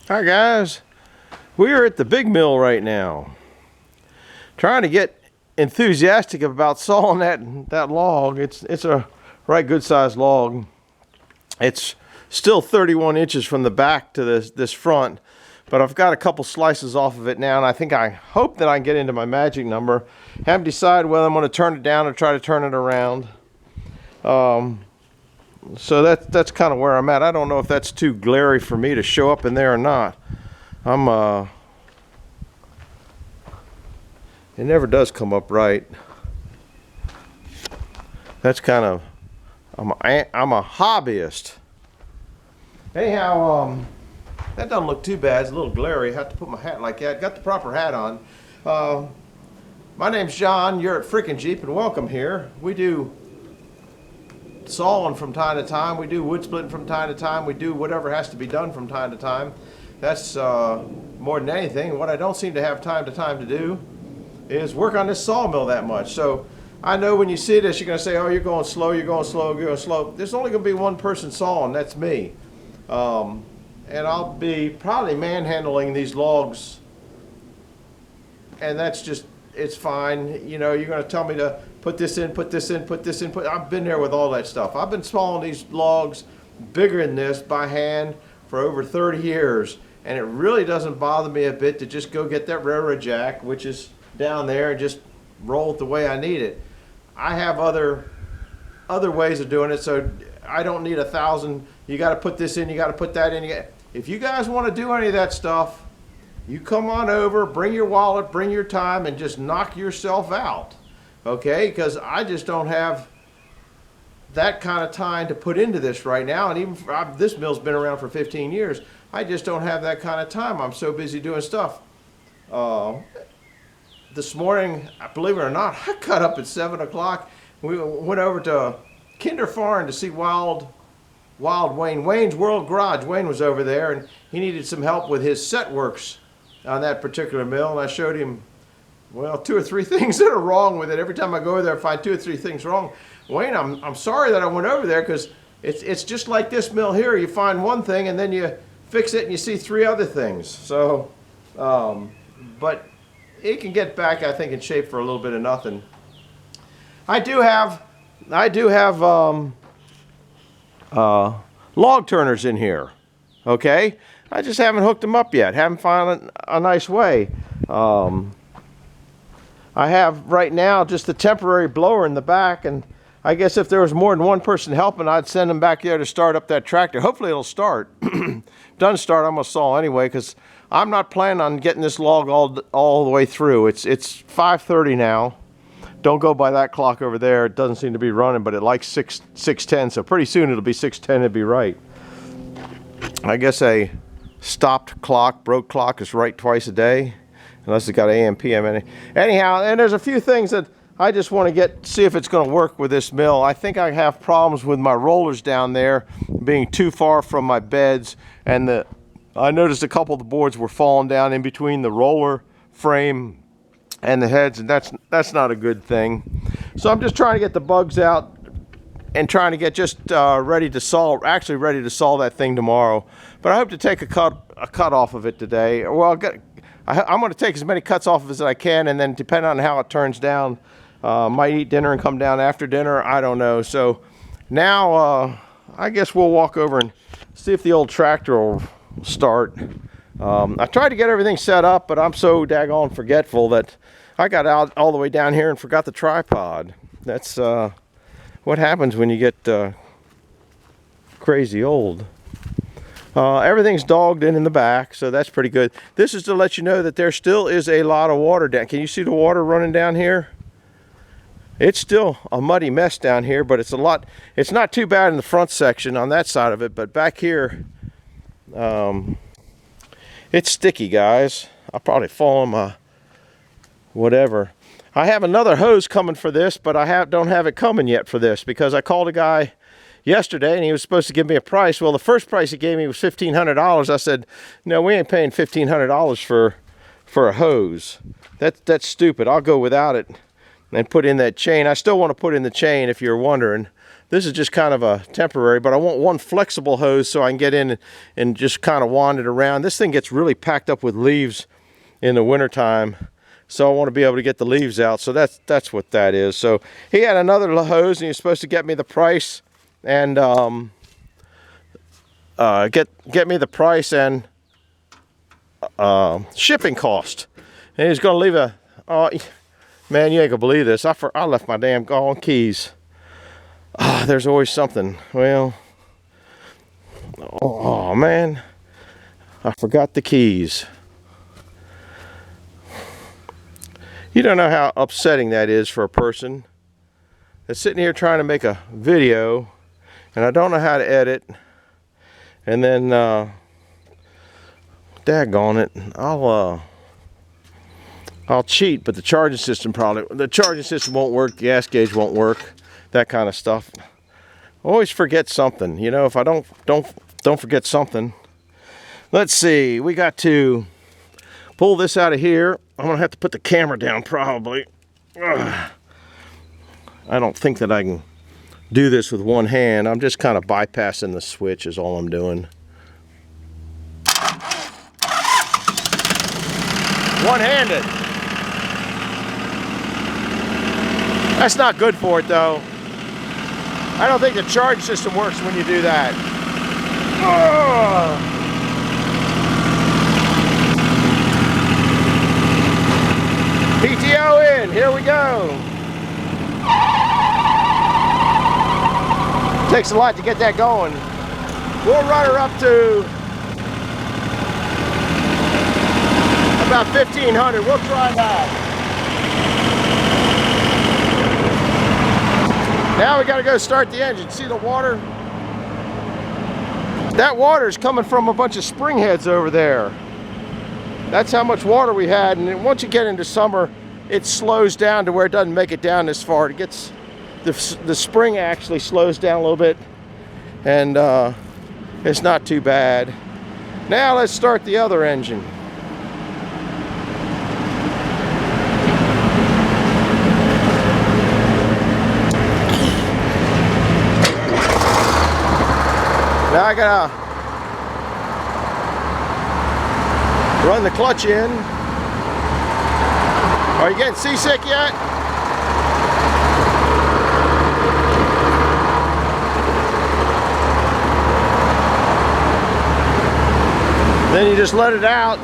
Hi guys, we are at the big mill right now, trying to get enthusiastic about sawing that log. It's a right good sized log. It's still 31 inches from the back to this front, but I've got a couple slices off of it now, and I hope that I can get into my magic number. Haven't decided whether I'm going to turn it down or try to turn it around. So that's kind of where I'm at. I don't know if that's too glary for me to show up in there or not. It never does come up right. That's kind of, I'm a hobbyist. Anyhow, that doesn't look too bad. It's a little glary. I have to put my hat like that. Got the proper hat on. My name's John. You're at Frickin' Jeep, and welcome here. We do sawing from time to time. We do wood splitting from time to time. We do whatever has to be done from time to time. That's more than anything. What I don't seem to have time to do is work on this sawmill that much. So I know when you see this, you're going to say, oh, you're going slow, you're going slow, you're going slow. There's only going to be one person sawing. That's me. And I'll be probably manhandling these logs, and that's just, it's fine. You know, you're going to tell me to put this in, put this in, put this in. I've been there with all that stuff. I've been sawing these logs bigger than this by hand for over 30 years, and it really doesn't bother me a bit to just go get that railroad jack, which is down there, and just roll it the way I need it. I have other ways of doing it, so I don't need 1,000. You got to put this in, you got to put that in. If you guys want to do any of that stuff, you come on over, bring your wallet, bring your time, and just knock yourself out, okay? Because I just don't have that kind of time to put into this right now. And even this mill's been around for 15 years. I just don't have that kind of time. I'm so busy doing stuff. This morning, believe it or not, I got up at 7 o'clock. We went over to Kinder Farm to see Wild Wayne. Wayne's World Garage. Wayne was over there, and he needed some help with his set works on that particular mill, and I showed him, well, 2 or 3 things that are wrong with it. Every time I go over there, I find 2 or 3 things wrong. Wayne, I'm sorry that I went over there, because it's just like this mill here. You find one thing, and then you fix it, and you see 3 other things. So, but it can get back, I think, in shape for a little bit of nothing. I do have log turners in here, okay? I just haven't hooked them up yet. Haven't found a nice way. I have right now just a temporary blower in the back, and I guess if there was more than one person helping, I'd send them back there to start up that tractor. Hopefully it'll start. Doesn't start, I'm gonna saw anyway, because I'm not planning on getting this log all the way through. It's 5:30 now. Don't go by that clock over there. It doesn't seem to be running, but it likes 6:10, so pretty soon it'll be 6:10, it'll be right. I guess a stopped clock, broke clock is right twice a day, unless it's got AM, PM in it. Anyhow, and there's a few things that I just want to see if it's going to work with this mill. I think I have problems with my rollers down there being too far from my beds, and I noticed a couple of the boards were falling down in between the roller frame and the heads, and that's not a good thing. So I'm just trying to get the bugs out and trying to get just ready to saw that thing tomorrow. But I hope to take a cut off of it today. Well, I'm going to take as many cuts off of it as I can, and then depending on how it turns down, might eat dinner and come down after dinner. I don't know. So now I guess we'll walk over and see if the old tractor will start. I tried to get everything set up, but I'm so daggone forgetful that I got out all the way down here and forgot the tripod. That's what happens when you get crazy old. Everything's dogged in the back, so that's pretty good. This is to let you know that there still is a lot of water down. Can you see the water running down here? It's still a muddy mess down here, but it's not too bad in the front section on that side of it, but back here, it's sticky, guys. I'll probably fall on my whatever. I have another hose coming for this, but I don't have it coming yet for this, because I called a guy yesterday and he was supposed to give me a price. Well, the first price he gave me was $1,500. I said, no, we ain't paying $1,500 for a hose. That's stupid. I'll go without it and put in that chain. I still want to put in the chain, if you're wondering. This is just kind of a temporary, but I want one flexible hose so I can get in and just kind of wander around. This thing gets really packed up with leaves in the wintertime, so I want to be able to get the leaves out. So that's what that is. So he had another hose, and he was supposed to get me the price and get me the price and shipping cost. And he's going to leave a, oh man, you ain't gonna believe this. I left my damn gone keys. There's always something. Well, oh man, I forgot the keys. You don't know how upsetting that is for a person that's sitting here trying to make a video, and I don't know how to edit, and then daggone it, I'll cheat, but the charging system won't work, the gas gauge won't work, that kind of stuff. Always forget something, you know. If I don't forget something. Let's see, we got to pull this out of here. I'm gonna have to put the camera down probably. Ugh. I don't think that I can do this with one hand. I'm just kind of bypassing the switch is all I'm doing. One-handed. That's not good for it though. I don't think the charge system works when you do that. Oh. PTO in, here we go. Takes a lot to get that going. We'll run her up to about 1,500. We'll try that. Now we got to go start the engine. See the water? That water is coming from a bunch of spring heads over there. That's how much water we had, and then once you get into summer, it slows down to where it doesn't make it down this far. It gets the spring actually slows down a little bit, and it's not too bad. Now let's start the other engine. Now I gotta run the clutch in. Are you getting seasick yet? Then you just let it out.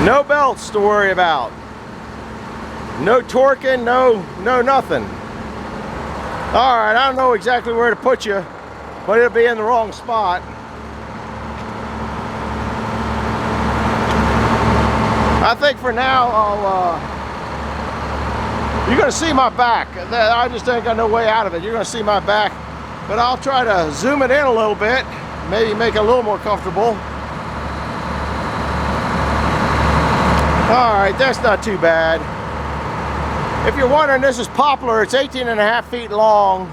No belts to worry about. No torquing, no nothing. All right, I don't know exactly where to put you, but it'll be in the wrong spot. I think for now, you're gonna see my back. I just ain't got no way out of it. You're gonna see my back, but I'll try to zoom it in a little bit, maybe make it a little more comfortable. All right, that's not too bad. If you're wondering, this is poplar. It's 18.5 feet long.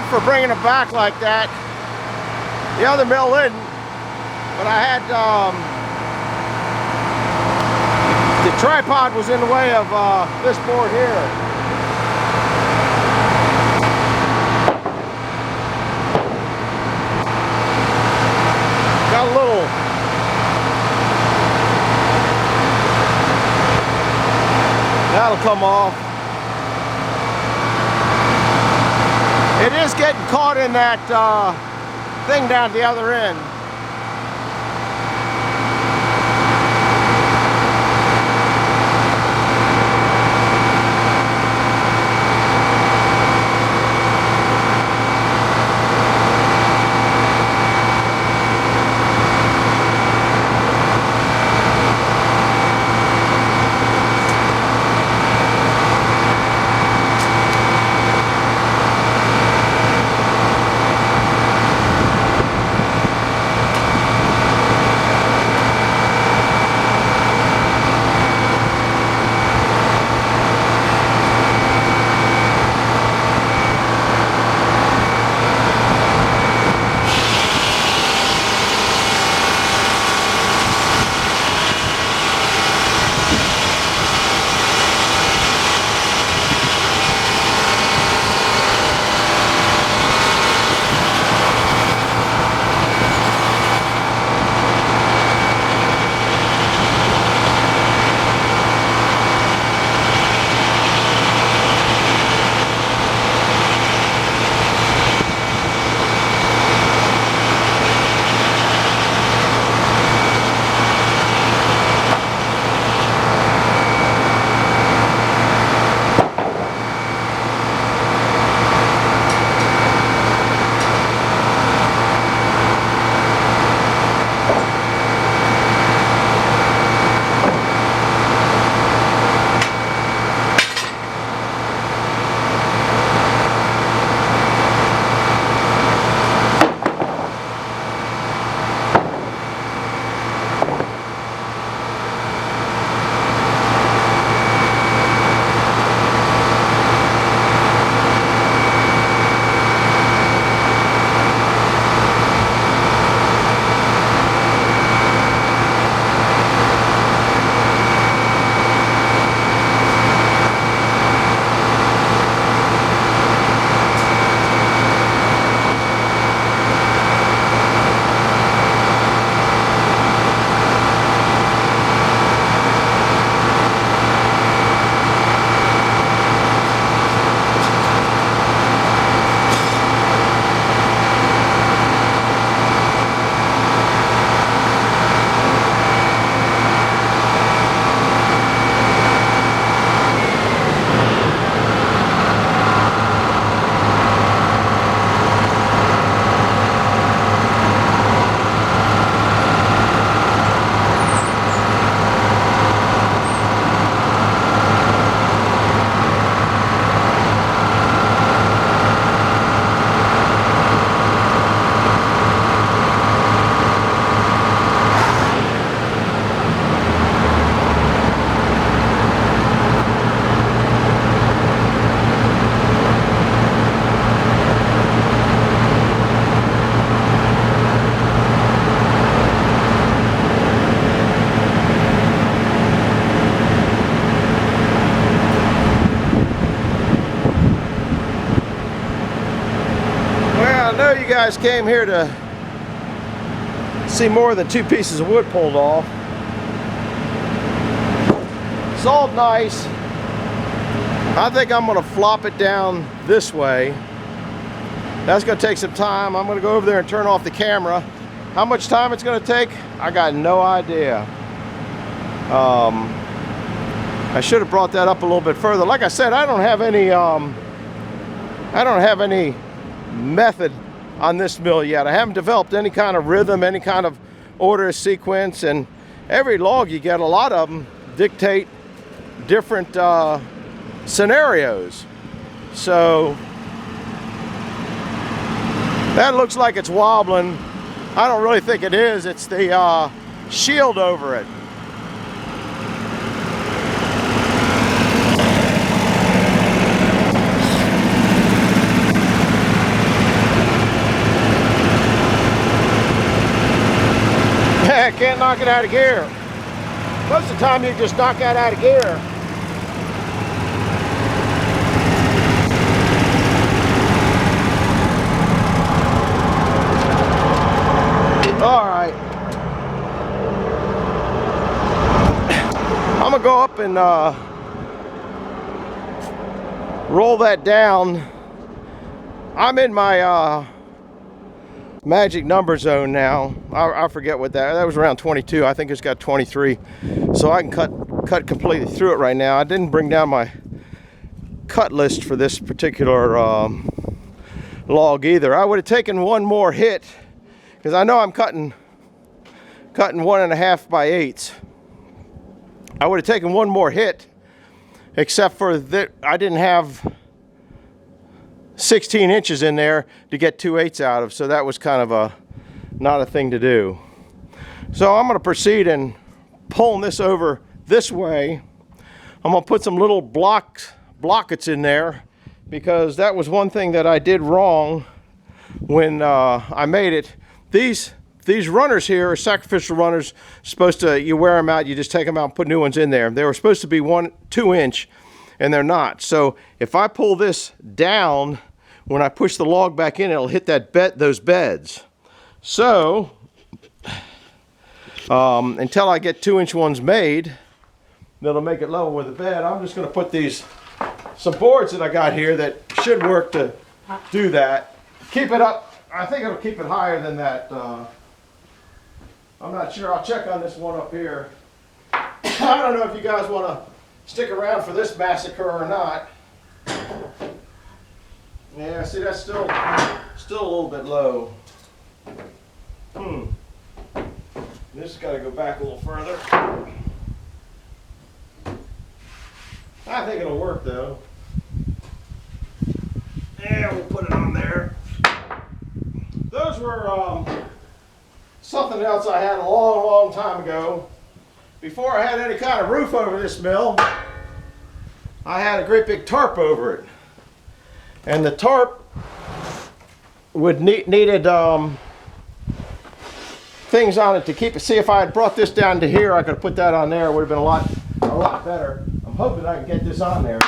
for bringing it back like that. The other mill didn't, but I had the tripod was in the way of this board here. Got a little that'll come off. It is getting caught in that thing down at the other end. You guys came here to see more than 2 pieces of wood pulled off. It's all nice. I think I'm going to flop it down this way. That's going to take some time. I'm going to go over there and turn off the camera. How much time it's going to take, I got no idea. I should have brought that up a little bit further. Like I said, I don't have any method on this mill yet. I haven't developed any kind of rhythm, any kind of order sequence, and every log you get, a lot of them dictate different scenarios. So that looks like it's wobbling. I don't really think it is. It's the shield over it. Yeah, can't knock it out of gear. Most of the time you just knock that out of gear. All right. I'm gonna go up and roll that down. I'm in my magic number zone now. I forget what that was, around 22. I think it's got 23, so I can cut completely through it right now. I didn't bring down my cut list for this particular log either. I would have taken one more hit, because I know I'm cutting 1.5 by 8s. I would have taken one more hit, except for that I didn't have 16 inches in there to get 2/8 out of, so that was kind of not a thing to do. So I'm going to proceed and pulling this over this way. I'm going to put some little blockets in there, because that was one thing that I did wrong when I made it. These runners here are sacrificial runners. Supposed to, you wear them out, you just take them out and put new ones in there. They were supposed to be 2 inch, and they're not. So if I pull this down, when I push the log back in, it'll hit those beds. So until I get 2 inch ones made that'll make it level with the bed, I'm just going to put some boards that I got here that should work to do that. Keep it up. I think it'll keep it higher than that. I'm not sure. I'll check on this one up here. I don't know if you guys want to stick around for this massacre or not. Yeah, see, that's still a little bit low. This has got to go back a little further. I think it'll work though. Yeah, we'll put it on there. Those were something else I had a long time ago. Before I had any kind of roof over this mill, I had a great big tarp over it. And the tarp needed things on it to keep it. See, if I had brought this down to here, I could have put that on there. It would have been a lot better. I'm hoping I can get this on there.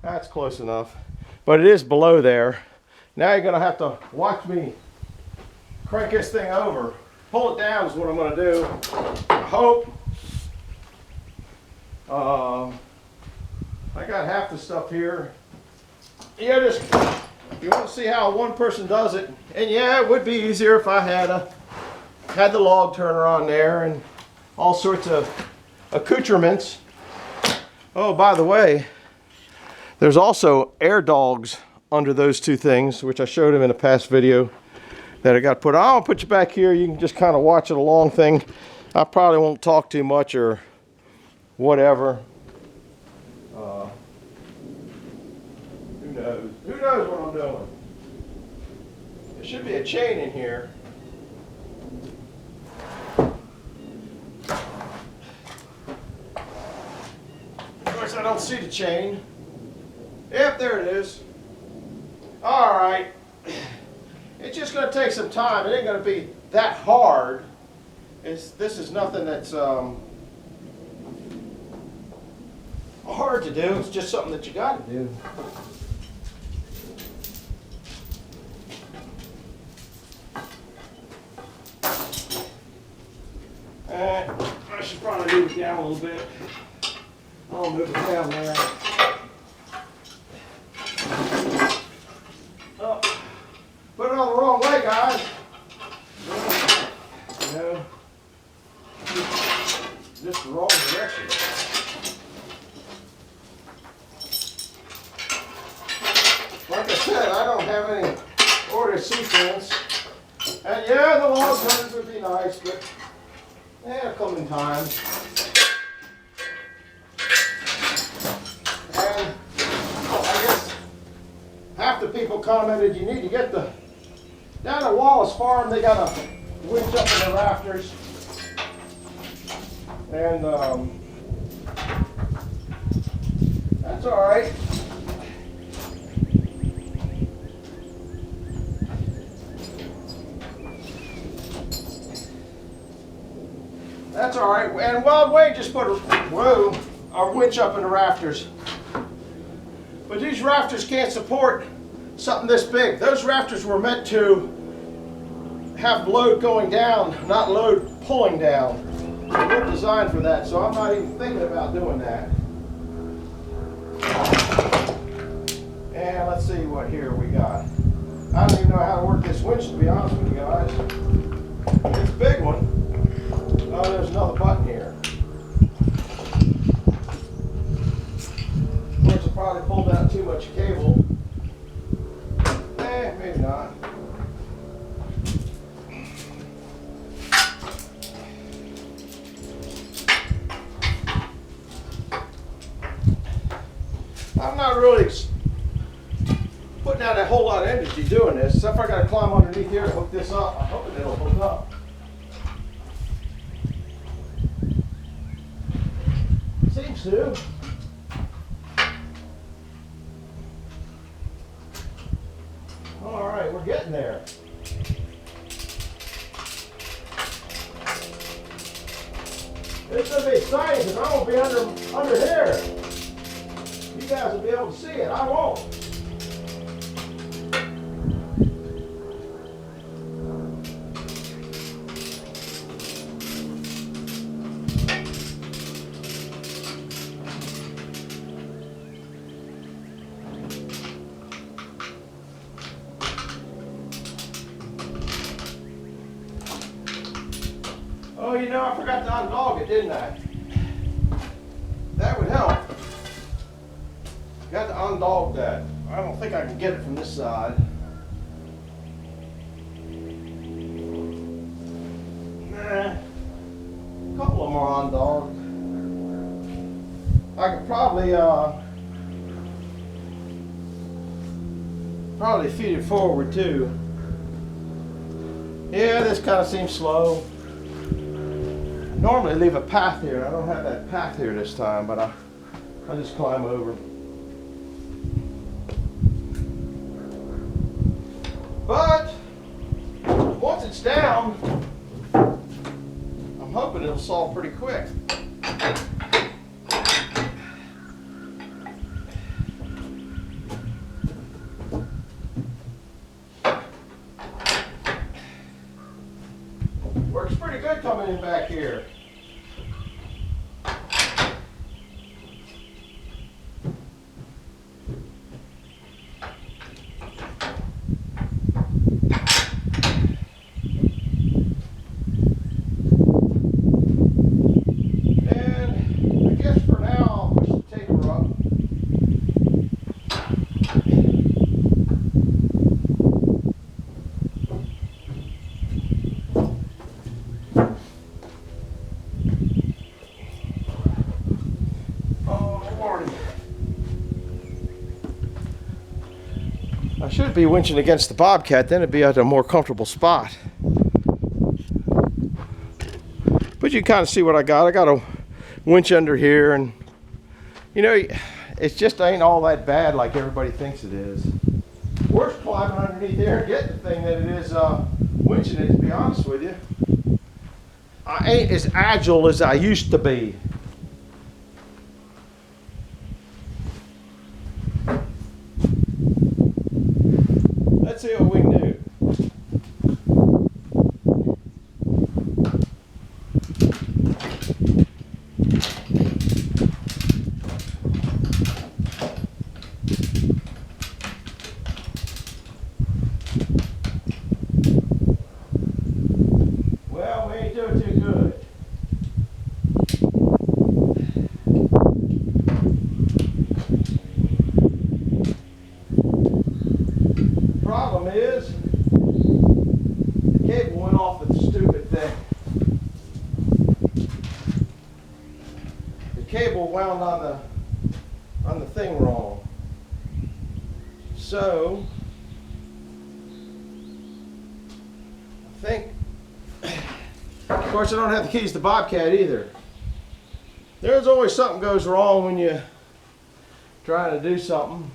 That's close enough. But it is below there. Now you're going to have to watch me crank this thing over. Pull it down is what I'm going to do. I hope. I got half the stuff here. Yeah, you want to see how one person does it. And yeah, it would be easier if I had the log turner on there and all sorts of accoutrements. Oh, by the way, there's also air dogs under those two things, which I showed him in a past video that I got put on. I'll put you back here. You can just kind of watch it along thing. I probably won't talk too much or whatever. Who knows? Who knows what I'm doing? There should be a chain in here. Of course, I don't see the chain. Yep, there it is. All right. It's just going to take some time. It ain't going to be that hard. This is nothing that's hard to do. It's just something that you got to do. I should probably move it down a little bit. I'll move it down there. Oh, put it on the wrong way, guys. You know, just the wrong direction. Like I said, I don't have any order sequence. And yeah, the log turners would be nice, but they'll come in time. And I guess half the people commented you need to get down at Wallace Farm. They got a winch up in the rafters. And that's all right. all right. And Wild Wayne just put a winch up in the rafters. But these rafters can't support something this big. Those rafters were meant to have load going down, not load pulling down. They weren't designed for that, so I'm not even thinking about doing that. And let's see what here we got. I don't even know how to work this winch, to be honest with you guys. It's a big one. Oh, there's another button here. Of course, I probably pulled out too much cable. Maybe not. I'm not really putting out a whole lot of energy doing this, except I got to climb underneath here to hook this up. I'm hoping it'll hook up. Seems to. All right, we're getting there. It's going to be exciting because I won't be under here. You guys will be able to see it. I won't. Oh, you know, I forgot to undog it, didn't I? That would help. Got to undog that. I don't think I can get it from this side. Nah. A couple of them are undogged. I could probably feed it forward too. Yeah, this kind of seems slow. Normally leave a path here. I don't have that path here this time, but I just climb over. But once it's down, I'm hoping it'll solve pretty quick. Works pretty good coming in back here. I should be winching against the Bobcat, then it'd be at a more comfortable spot. But you kind of see what I got. I got a winch under here, and you know, it just ain't all that bad like everybody thinks it is. Worse climbing underneath there and getting the thing than it is winching it, to be honest with you. I ain't as agile as I used to be. Let's see what we can do. Well, we ain't doing too good. Problem is, the cable went off the stupid thing. The cable wound on the thing wrong. So I think, of course, I don't have the keys to Bobcat either. There's always something goes wrong when you're trying to do something.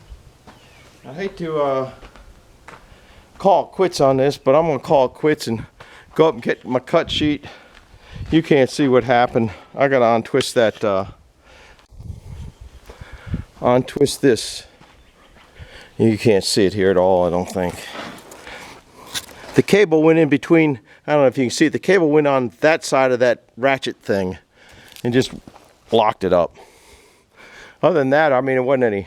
I hate to call it quits on this, but I'm going to call it quits and go up and get my cut sheet You can't see what happened. I gotta untwist that, untwist this. You can't see it here at all, I don't think. The cable went in between, I don't know if you can see it, the cable went on that side of that ratchet thing and just blocked it up. Other than that, I mean, it wasn't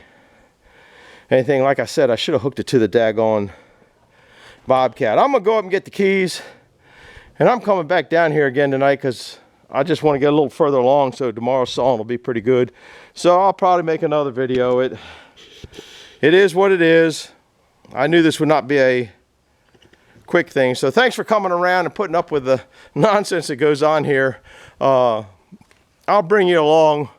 anything. Like I said, I should have hooked it to the daggone Bobcat. I'm gonna go up and get the keys, and I'm coming back down here again tonight because I just want to get a little further along, so tomorrow's sawing will be pretty good. So I'll probably make another video. It is what it is. I knew this would not be a quick thing. So thanks for coming around and putting up with the nonsense that goes on here. I'll bring you along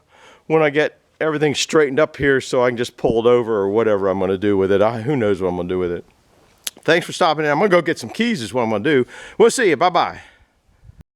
when I get everything straightened up here so I can just pull it over or whatever I'm going to do with it. Who knows what I'm going to do with it. Thanks for stopping in. I'm going to go get some keys is what I'm going to do. We'll see you. Bye-bye.